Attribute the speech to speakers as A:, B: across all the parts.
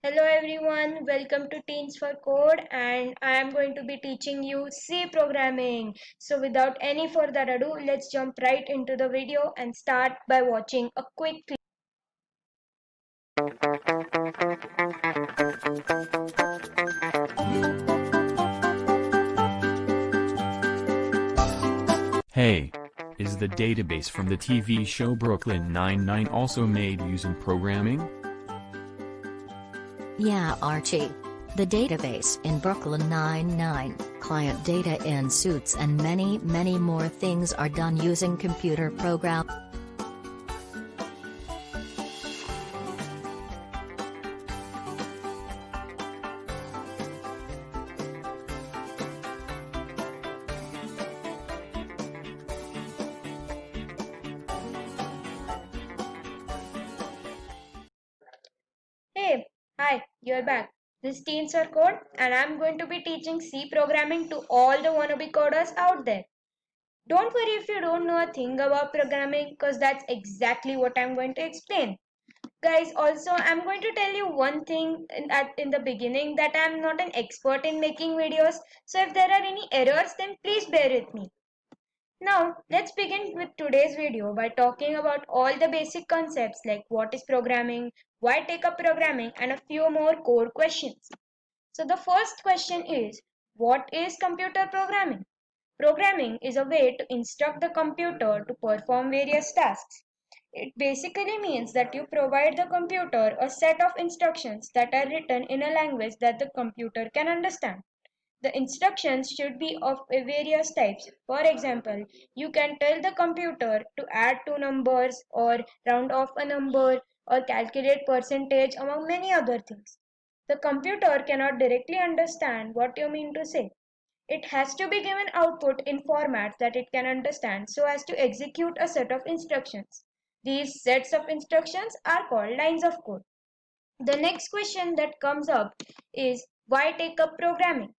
A: Hello everyone, welcome to Teens for Code and I am going to be teaching you C programming. So without any further ado, let's jump right into the video and start by watching a quick clip.
B: Hey, is the database from the TV show Brooklyn Nine-Nine also made using programming?
C: Yeah, Archie. The database in Brooklyn Nine-Nine, client data in Suits and many more things are done using computer program.
A: Hey, hi, you're back. This is Teens for Code and I'm going to be teaching C programming to all the wannabe coders out there. Don't worry if you don't know a thing about programming because that's exactly what I'm going to explain. Guys, also I'm going to tell you one thing in the beginning that I'm not an expert in making videos. So if there are any errors, then please bear with me. Now, let's begin with today's video by talking about all the basic concepts like what is programming, why take up programming, and a few more core questions. So the first question is, what is computer programming? Programming is a way to instruct the computer to perform various tasks. It basically means that you provide the computer a set of instructions that are written in a language that the computer can understand. The instructions should be of various types. For example, you can tell the computer to add two numbers or round off a number or calculate percentage among many other things. The computer cannot directly understand what you mean to say. It has to be given output in formats that it can understand so as to execute a set of instructions. These sets of instructions are called lines of code. The next question that comes up is why take up programming?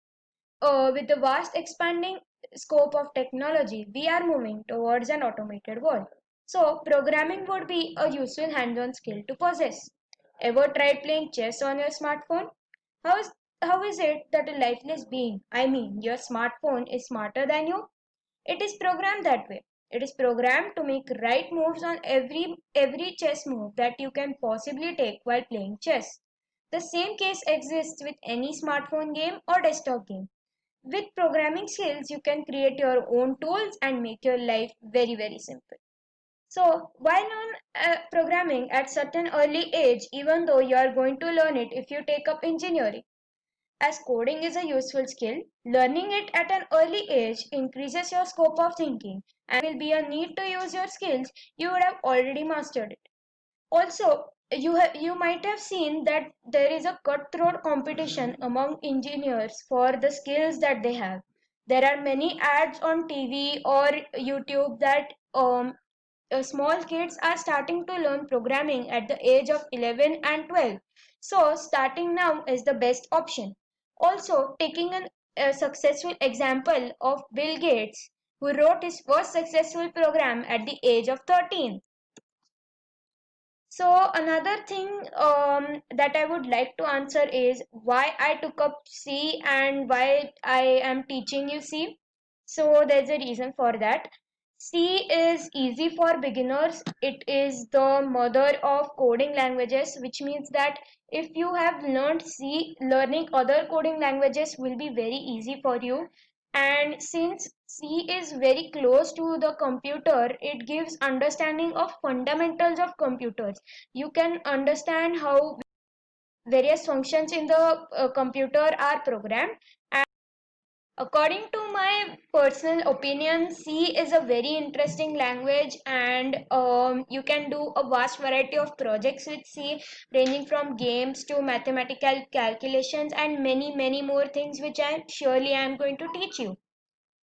A: With the vast expanding scope of technology, we are moving towards an automated world. So, programming would be a useful hands-on skill to possess. Ever tried playing chess on your smartphone? How is, how is it that a lifeless being, I mean your smartphone, is smarter than you? It is programmed that way. It is programmed to make right moves on every chess move that you can possibly take while playing chess. The same case exists with any smartphone game or desktop game. With programming skills, you can create your own tools and make your life very simple. So, why learn programming at such an early age even though you are going to learn it if you take up engineering? As coding is a useful skill, learning it at an early age increases your scope of thinking and will be a need to use your skills you would have already mastered it. Also, you might have seen that there is a cutthroat competition among engineers for the skills that they have. There are many ads on TV or YouTube that small kids are starting to learn programming at the age of 11 and 12. So, starting now is the best option. Also, taking a successful example of Bill Gates, who wrote his first successful program at the age of 13. So another thing that I would like to answer is why I took up C and why I am teaching you C. So there's a reason for that. C is easy for beginners. It is the mother of coding languages, which means that if you have learned C, learning other coding languages will be very easy for you. And since C is very close to the computer, it gives understanding of fundamentals of computers. You can understand how various functions in the computer are programmed. And according to my personal opinion, C is a very interesting language and you can do a vast variety of projects with C, ranging from games to mathematical calculations and many more things which I surely am going to teach you.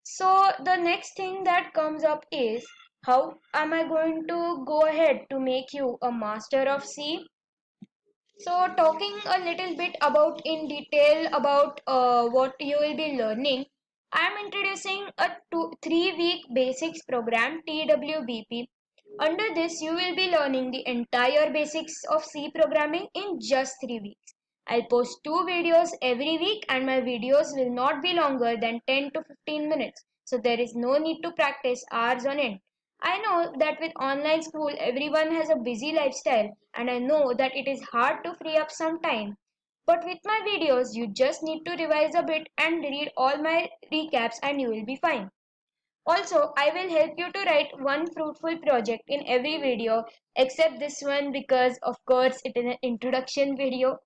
A: So the next thing that comes up is how am I going to go ahead to make you a master of C? So talking a little bit about in detail about what you will be learning, I am introducing a 3-week basics program TWBP. Under this, you will be learning the entire basics of C programming in just 3 weeks. I'll post 2 videos every week and my videos will not be longer than 10 to 15 minutes. So there is no need to practice hours on end. I know that with online school everyone has a busy lifestyle and I know that it is hard to free up some time. But with my videos, you just need to revise a bit and read all my recaps and you will be fine. Also, I will help you to write one fruitful project in every video except this one because of course it is an introduction video.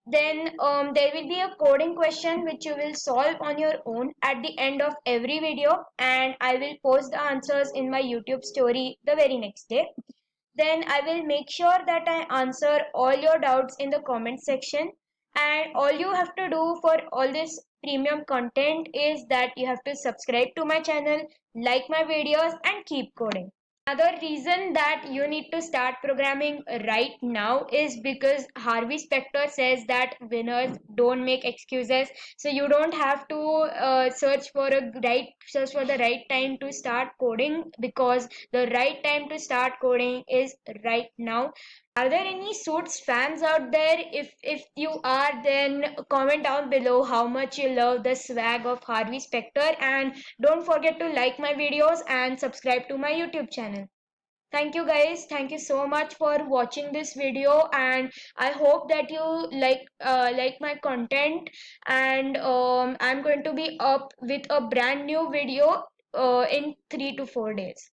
A: Then there will be a coding question which you will solve on your own at the end of every video and I will post the answers in my YouTube story the very next day. Then I will make sure that I answer all your doubts in the comment section. And all you have to do for all this premium content is that you have to subscribe to my channel, like my videos, and keep coding. Another reason that you need to start programming right now is because Harvey Specter says that winners don't make excuses. So you don't have to search for the right time to start coding because the right time to start coding is right now. Are there any Suits fans out there? If you are, then comment down below how much you love the swag of Harvey Specter and don't forget to like my videos and subscribe to my YouTube channel. Thank you guys. Thank you so much for watching this video and I hope that you like my content and I'm going to be up with a brand new video in 3 to 4 days.